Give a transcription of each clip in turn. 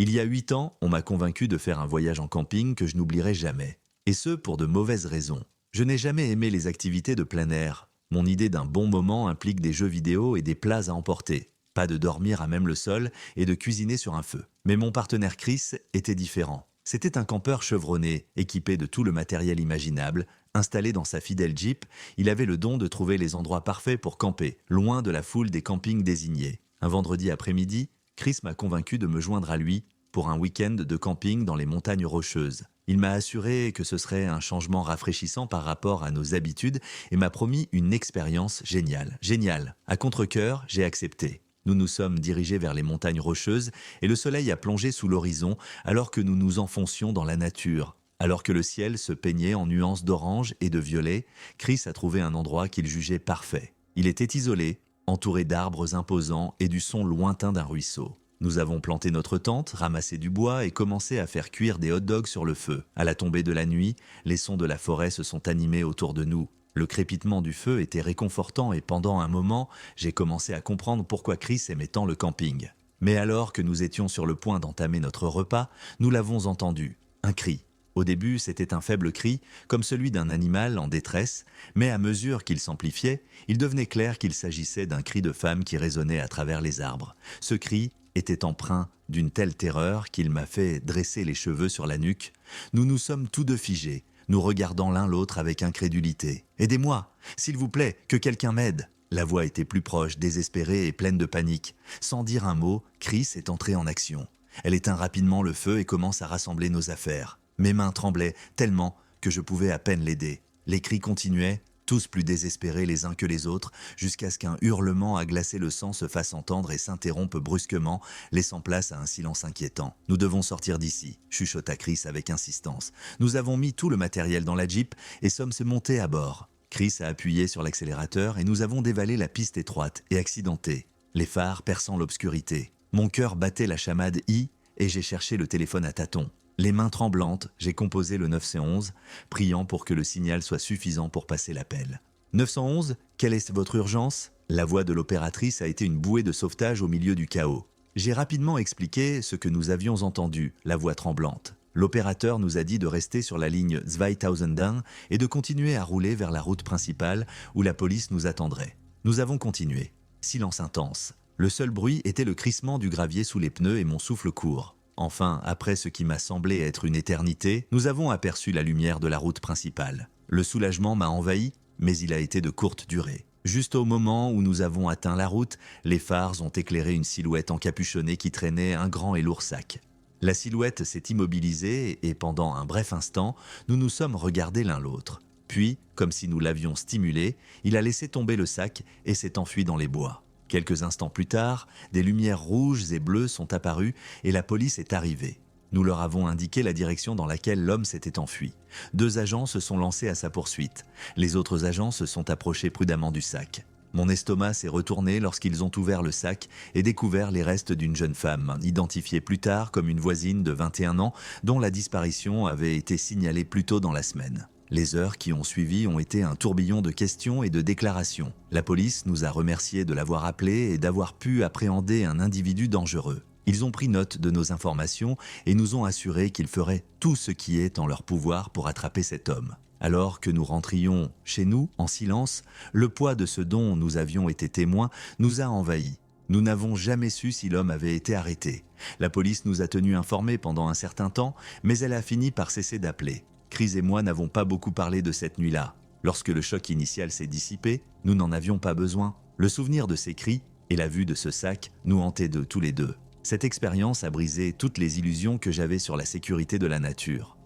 Il y a 8 ans, on m'a convaincu de faire un voyage en camping que je n'oublierai jamais. Et ce, pour de mauvaises raisons. Je n'ai jamais aimé les activités de plein air. Mon idée d'un bon moment implique des jeux vidéo et des plats à emporter. Pas de dormir à même le sol et de cuisiner sur un feu. Mais mon partenaire Chris était différent. C'était un campeur chevronné, équipé de tout le matériel imaginable. Installé dans sa fidèle Jeep, il avait le don de trouver les endroits parfaits pour camper, loin de la foule des campings désignés. Un vendredi après-midi, Chris m'a convaincu de me joindre à lui pour un week-end de camping dans les montagnes rocheuses. Il m'a assuré que ce serait un changement rafraîchissant par rapport à nos habitudes et m'a promis une expérience géniale. Géniale. À contre-cœur, j'ai accepté. Nous nous sommes dirigés vers les montagnes rocheuses et le soleil a plongé sous l'horizon alors que nous nous enfoncions dans la nature. Alors que le ciel se peignait en nuances d'orange et de violet, Chris a trouvé un endroit qu'il jugeait parfait. Il était isolé, entouré d'arbres imposants et du son lointain d'un ruisseau. Nous avons planté notre tente, ramassé du bois et commencé à faire cuire des hot dogs sur le feu. À la tombée de la nuit, les sons de la forêt se sont animés autour de nous. Le crépitement du feu était réconfortant et pendant un moment, j'ai commencé à comprendre pourquoi Chris aimait tant le camping. Mais alors que nous étions sur le point d'entamer notre repas, nous l'avons entendu. Un cri. Au début, c'était un faible cri, comme celui d'un animal en détresse, mais à mesure qu'il s'amplifiait, il devenait clair qu'il s'agissait d'un cri de femme qui résonnait à travers les arbres. Ce cri était empreint d'une telle terreur qu'il m'a fait dresser les cheveux sur la nuque. Nous nous sommes tous deux figés, nous regardant l'un l'autre avec incrédulité. « Aidez-moi, s'il vous plaît, que quelqu'un m'aide !» La voix était plus proche, désespérée et pleine de panique. Sans dire un mot, Chris est entrée en action. Elle éteint rapidement le feu et commence à rassembler nos affaires. Mes mains tremblaient tellement que je pouvais à peine l'aider. Les cris continuaient, tous plus désespérés les uns que les autres, jusqu'à ce qu'un hurlement à glacer le sang se fasse entendre et s'interrompe brusquement, laissant place à un silence inquiétant. « Nous devons sortir d'ici », chuchota Chris avec insistance. Nous avons mis tout le matériel dans la Jeep et sommes montés à bord. Chris a appuyé sur l'accélérateur et nous avons dévalé la piste étroite et accidentée, les phares perçant l'obscurité. Mon cœur battait la chamade I et j'ai cherché le téléphone à tâtons. Les mains tremblantes, j'ai composé le 911, priant pour que le signal soit suffisant pour passer l'appel. « 911, quelle est votre urgence ?» La voix de l'opératrice a été une bouée de sauvetage au milieu du chaos. J'ai rapidement expliqué ce que nous avions entendu, la voix tremblante. L'opérateur nous a dit de rester sur la ligne 2001 et de continuer à rouler vers la route principale où la police nous attendrait. Nous avons continué. Silence intense. Le seul bruit était le crissement du gravier sous les pneus et mon souffle court. Enfin, après ce qui m'a semblé être une éternité, nous avons aperçu la lumière de la route principale. Le soulagement m'a envahi, mais il a été de courte durée. Juste au moment où nous avons atteint la route, les phares ont éclairé une silhouette encapuchonnée qui traînait un grand et lourd sac. La silhouette s'est immobilisée et pendant un bref instant, nous nous sommes regardés l'un l'autre. Puis, comme si nous l'avions stimulé, il a laissé tomber le sac et s'est enfui dans les bois. Quelques instants plus tard, des lumières rouges et bleues sont apparues et la police est arrivée. Nous leur avons indiqué la direction dans laquelle l'homme s'était enfui. 2 agents se sont lancés à sa poursuite. Les autres agents se sont approchés prudemment du sac. Mon estomac s'est retourné lorsqu'ils ont ouvert le sac et découvert les restes d'une jeune femme, identifiée plus tard comme une voisine de 21 ans dont la disparition avait été signalée plus tôt dans la semaine. Les heures qui ont suivi ont été un tourbillon de questions et de déclarations. La police nous a remerciés de l'avoir appelé et d'avoir pu appréhender un individu dangereux. Ils ont pris note de nos informations et nous ont assuré qu'ils feraient tout ce qui est en leur pouvoir pour attraper cet homme. Alors que nous rentrions chez nous, en silence, le poids de ce dont nous avions été témoins nous a envahis. Nous n'avons jamais su si l'homme avait été arrêté. La police nous a tenus informés pendant un certain temps, mais elle a fini par cesser d'appeler. Chris et moi n'avons pas beaucoup parlé de cette nuit-là. Lorsque le choc initial s'est dissipé, nous n'en avions pas besoin. Le souvenir de ces cris et la vue de ce sac nous hantaient de tous les deux. Cette expérience a brisé toutes les illusions que j'avais sur la sécurité de la nature.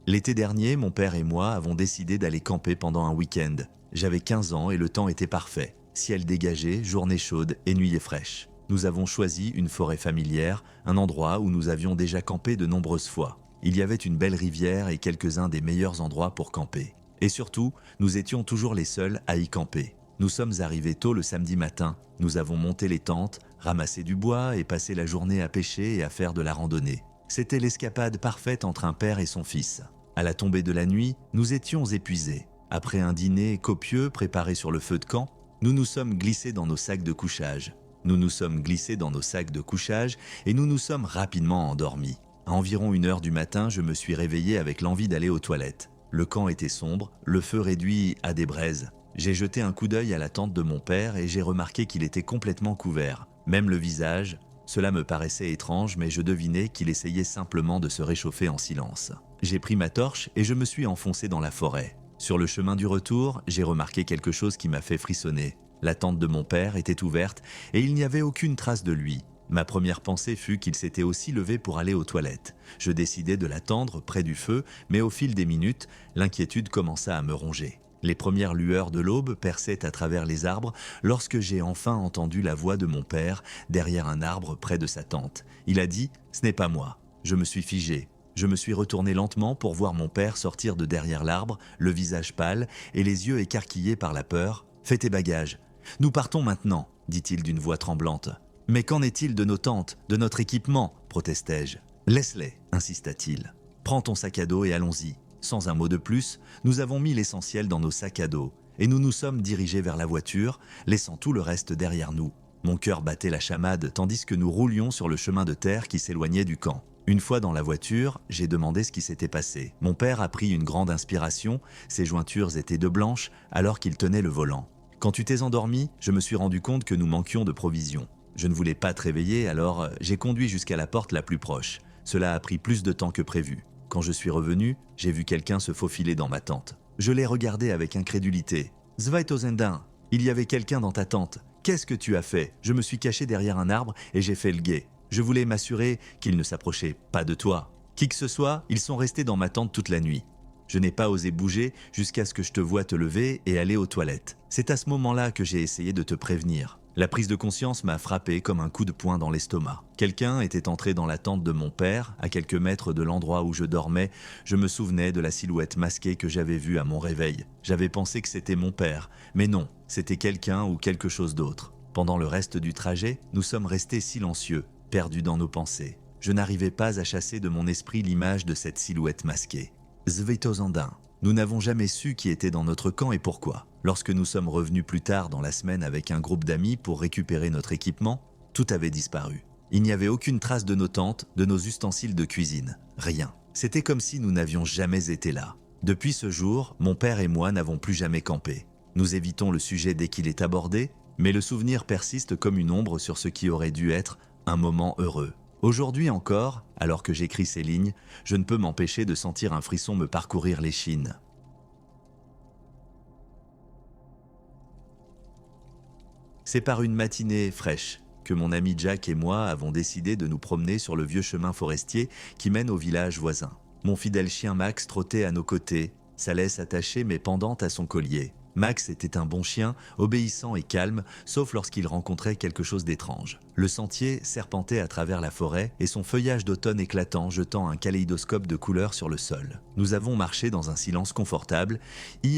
L'été dernier, mon père et moi avons décidé d'aller camper pendant un week-end. J'avais 15 ans et le temps était parfait. Ciel dégagé, journée chaude et nuit fraîche. Nous avons choisi une forêt familière, un endroit où nous avions déjà campé de nombreuses fois. Il y avait une belle rivière et quelques-uns des meilleurs endroits pour camper. Et surtout, nous étions toujours les seuls à y camper. Nous sommes arrivés tôt le samedi matin. Nous avons monté les tentes, ramassé du bois et passé la journée à pêcher et à faire de la randonnée. C'était l'escapade parfaite entre un père et son fils. À la tombée de la nuit, nous étions épuisés. Après un dîner copieux préparé sur le feu de camp, Nous nous sommes glissés dans nos sacs de couchage. Nous nous sommes glissés dans nos sacs de couchage et nous nous sommes rapidement endormis. À environ 1 heure du matin, je me suis réveillé avec l'envie d'aller aux toilettes. Le camp était sombre, le feu réduit à des braises. J'ai jeté un coup d'œil à la tente de mon père et j'ai remarqué qu'il était complètement couvert. Même le visage, cela me paraissait étrange, mais je devinais qu'il essayait simplement de se réchauffer en silence. J'ai pris ma torche et je me suis enfoncé dans la forêt. Sur le chemin du retour, j'ai remarqué quelque chose qui m'a fait frissonner. La tente de mon père était ouverte et il n'y avait aucune trace de lui. Ma première pensée fut qu'il s'était aussi levé pour aller aux toilettes. Je décidai de l'attendre près du feu, mais au fil des minutes, l'inquiétude commença à me ronger. Les premières lueurs de l'aube perçaient à travers les arbres lorsque j'ai enfin entendu la voix de mon père derrière un arbre près de sa tente. Il a dit « Ce n'est pas moi ». Je me suis figé. Je me suis retourné lentement pour voir mon père sortir de derrière l'arbre, le visage pâle et les yeux écarquillés par la peur. « Fais tes bagages. Nous partons maintenant », dit-il d'une voix tremblante. « Mais qu'en est-il de nos tentes, de notre équipement ?» protestai-je. « Laisse-les », insista-t-il. « Prends ton sac à dos et allons-y. » Sans un mot de plus, nous avons mis l'essentiel dans nos sacs à dos et nous nous sommes dirigés vers la voiture, laissant tout le reste derrière nous. Mon cœur battait la chamade tandis que nous roulions sur le chemin de terre qui s'éloignait du camp. Une fois dans la voiture, j'ai demandé ce qui s'était passé. Mon père a pris une grande inspiration, ses jointures étaient de blanche alors qu'il tenait le volant. « Quand tu t'es endormi, je me suis rendu compte que nous manquions de provisions. Je ne voulais pas te réveiller, alors j'ai conduit jusqu'à la porte la plus proche. Cela a pris plus de temps que prévu. Quand je suis revenu, j'ai vu quelqu'un se faufiler dans ma tente. Je l'ai regardé avec incrédulité. « Zweitosendin, il y avait quelqu'un dans ta tente. Qu'est-ce que tu as fait ?» Je me suis caché derrière un arbre et j'ai fait le guet. Je voulais m'assurer qu'il ne s'approchait pas de toi. Qui que ce soit, ils sont restés dans ma tente toute la nuit. Je n'ai pas osé bouger jusqu'à ce que je te voie te lever et aller aux toilettes. C'est à ce moment-là que j'ai essayé de te prévenir. La prise de conscience m'a frappé comme un coup de poing dans l'estomac. Quelqu'un était entré dans la tente de mon père, à quelques mètres de l'endroit où je dormais. Je me souvenais de la silhouette masquée que j'avais vue à mon réveil. J'avais pensé que c'était mon père, mais non, c'était quelqu'un ou quelque chose d'autre. Pendant le reste du trajet, nous sommes restés silencieux, perdus dans nos pensées. Je n'arrivais pas à chasser de mon esprit l'image de cette silhouette masquée. Zweitosendin. Nous n'avons jamais su qui était dans notre camp et pourquoi. Lorsque nous sommes revenus plus tard dans la semaine avec un groupe d'amis pour récupérer notre équipement, tout avait disparu. Il n'y avait aucune trace de nos tentes, de nos ustensiles de cuisine. Rien. C'était comme si nous n'avions jamais été là. Depuis ce jour, mon père et moi n'avons plus jamais campé. Nous évitons le sujet dès qu'il est abordé, mais le souvenir persiste comme une ombre sur ce qui aurait dû être un moment heureux. Aujourd'hui encore, alors que j'écris ces lignes, je ne peux m'empêcher de sentir un frisson me parcourir l'échine. C'est par une matinée fraîche que mon ami Jack et moi avons décidé de nous promener sur le vieux chemin forestier qui mène au village voisin. Mon fidèle chien Max trottait à nos côtés, sa laisse attachée mais pendante à son collier. Max était un bon chien, obéissant et calme, sauf lorsqu'il rencontrait quelque chose d'étrange. Le sentier serpentait à travers la forêt et son feuillage d'automne éclatant jetant un kaléidoscope de couleurs sur le sol. Nous avons marché dans un silence confortable,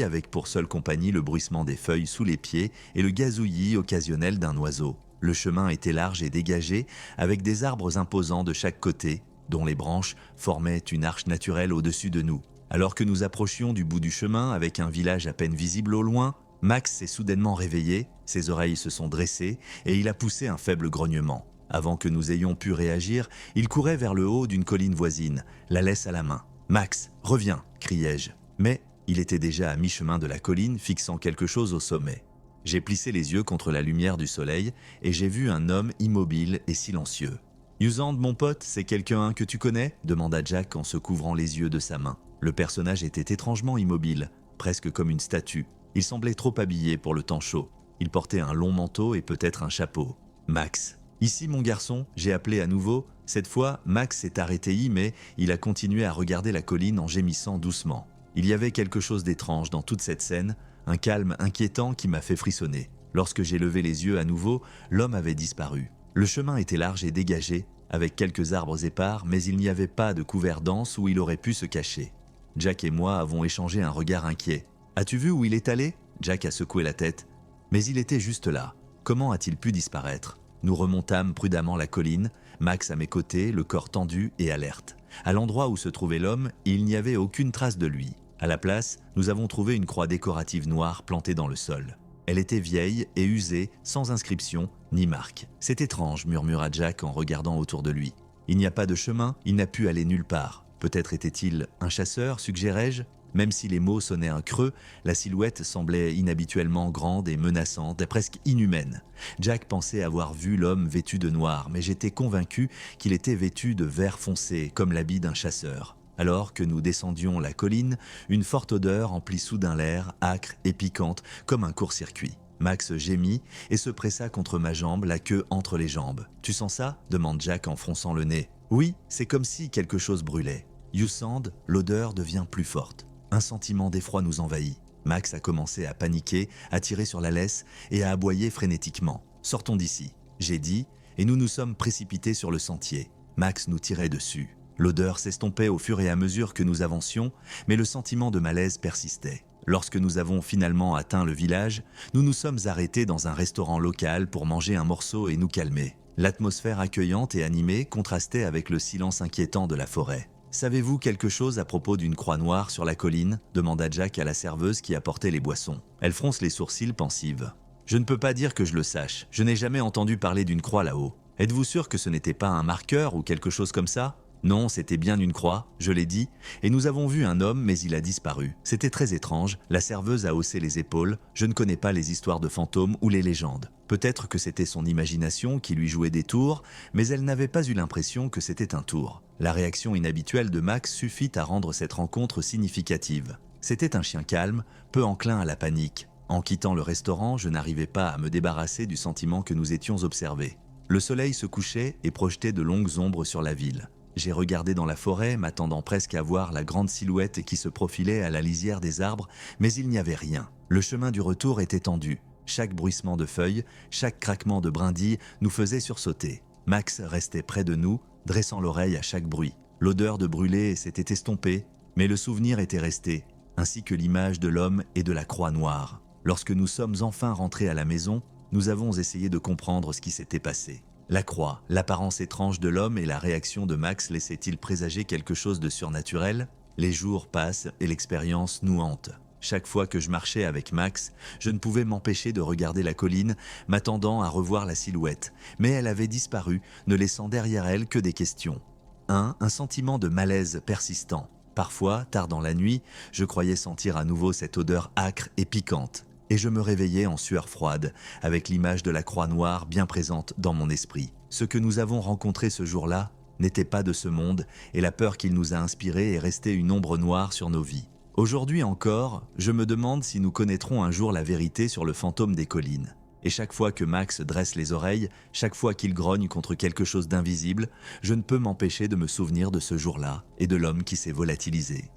avec pour seule compagnie le bruissement des feuilles sous les pieds et le gazouillis occasionnel d'un oiseau. Le chemin était large et dégagé, avec des arbres imposants de chaque côté, dont les branches formaient une arche naturelle au-dessus de nous. Alors que nous approchions du bout du chemin avec un village à peine visible au loin, Max s'est soudainement réveillé, ses oreilles se sont dressées et il a poussé un faible grognement. Avant que nous ayons pu réagir, il courait vers le haut d'une colline voisine, la laisse à la main. « Max, reviens !» criai-je. Mais il était déjà à mi-chemin de la colline, fixant quelque chose au sommet. J'ai plissé les yeux contre la lumière du soleil et j'ai vu un homme immobile et silencieux. « Yuzand, mon pote, c'est quelqu'un que tu connais ?» demanda Jack en se couvrant les yeux de sa main. Le personnage était étrangement immobile, presque comme une statue. Il semblait trop habillé pour le temps chaud. Il portait un long manteau et peut-être un chapeau. « Max. »« Ici, mon garçon, j'ai appelé à nouveau. Cette fois, Max s'est arrêté mais il a continué à regarder la colline en gémissant doucement. Il y avait quelque chose d'étrange dans toute cette scène, un calme inquiétant qui m'a fait frissonner. Lorsque j'ai levé les yeux à nouveau, l'homme avait disparu. Le chemin était large et dégagé, avec quelques arbres épars, mais il n'y avait pas de couvert dense où il aurait pu se cacher. Jack et moi avons échangé un regard inquiet. « As-tu vu où il est allé ?» Jack a secoué la tête. « Mais il était juste là. Comment a-t-il pu disparaître ?» Nous remontâmes prudemment la colline, Max à mes côtés, le corps tendu et alerte. À l'endroit où se trouvait l'homme, il n'y avait aucune trace de lui. À la place, nous avons trouvé une croix décorative noire plantée dans le sol. Elle était vieille et usée, sans inscription ni marque. « C'est étrange », murmura Jack en regardant autour de lui. « Il n'y a pas de chemin, il n'a pu aller nulle part. Peut-être était-il un chasseur, suggérai-je ?» Même si les mots sonnaient un creux, la silhouette semblait inhabituellement grande et menaçante, et presque inhumaine. Jack pensait avoir vu l'homme vêtu de noir, mais j'étais convaincu qu'il était vêtu de vert foncé, comme l'habit d'un chasseur. Alors que nous descendions la colline, une forte odeur emplit soudain l'air, âcre et piquante, comme un court-circuit. Max gémit et se pressa contre ma jambe, la queue entre les jambes. « Tu sens ça ?» demande Jack en fronçant le nez. « Oui, c'est comme si quelque chose brûlait. » You sand, l'odeur devient plus forte. Un sentiment d'effroi nous envahit. Max a commencé à paniquer, à tirer sur la laisse et à aboyer frénétiquement. « Sortons d'ici », j'ai dit, et nous nous sommes précipités sur le sentier. Max nous tirait dessus. L'odeur s'estompait au fur et à mesure que nous avancions, mais le sentiment de malaise persistait. Lorsque nous avons finalement atteint le village, nous nous sommes arrêtés dans un restaurant local pour manger un morceau et nous calmer. L'atmosphère accueillante et animée contrastait avec le silence inquiétant de la forêt. « Savez-vous quelque chose à propos d'une croix noire sur la colline ?» demanda Jack à la serveuse qui apportait les boissons. Elle fronce les sourcils pensive. « Je ne peux pas dire que je le sache. Je n'ai jamais entendu parler d'une croix là-haut. Êtes-vous sûr que ce n'était pas un marqueur ou quelque chose comme ça ?» Non, c'était bien une croix, je l'ai dit, et nous avons vu un homme, mais il a disparu. C'était très étrange, la serveuse a haussé les épaules, je ne connais pas les histoires de fantômes ou les légendes. Peut-être que c'était son imagination qui lui jouait des tours, mais elle n'avait pas eu l'impression que c'était un tour. La réaction inhabituelle de Max suffit à rendre cette rencontre significative. C'était un chien calme, peu enclin à la panique. En quittant le restaurant, je n'arrivais pas à me débarrasser du sentiment que nous étions observés. Le soleil se couchait et projetait de longues ombres sur la ville. J'ai regardé dans la forêt, m'attendant presque à voir la grande silhouette qui se profilait à la lisière des arbres, mais il n'y avait rien. Le chemin du retour était tendu. Chaque bruissement de feuilles, chaque craquement de brindilles nous faisait sursauter. Max restait près de nous, dressant l'oreille à chaque bruit. L'odeur de brûlé s'était estompée, mais le souvenir était resté, ainsi que l'image de l'homme et de la croix noire. Lorsque nous sommes enfin rentrés à la maison, nous avons essayé de comprendre ce qui s'était passé. La croix, l'apparence étrange de l'homme et la réaction de Max laissaient-ils présager quelque chose de surnaturel? Les jours passent et l'expérience nous hante. Chaque fois que je marchais avec Max, je ne pouvais m'empêcher de regarder la colline, m'attendant à revoir la silhouette. Mais elle avait disparu, ne laissant derrière elle que des questions. Un sentiment de malaise persistant. Parfois, tard dans la nuit, je croyais sentir à nouveau cette odeur âcre et piquante. Et je me réveillais en sueur froide, avec l'image de la croix noire bien présente dans mon esprit. Ce que nous avons rencontré ce jour-là n'était pas de ce monde, et la peur qu'il nous a inspirée est restée une ombre noire sur nos vies. Aujourd'hui encore, je me demande si nous connaîtrons un jour la vérité sur le fantôme des collines. Et chaque fois que Max dresse les oreilles, chaque fois qu'il grogne contre quelque chose d'invisible, je ne peux m'empêcher de me souvenir de ce jour-là et de l'homme qui s'est volatilisé.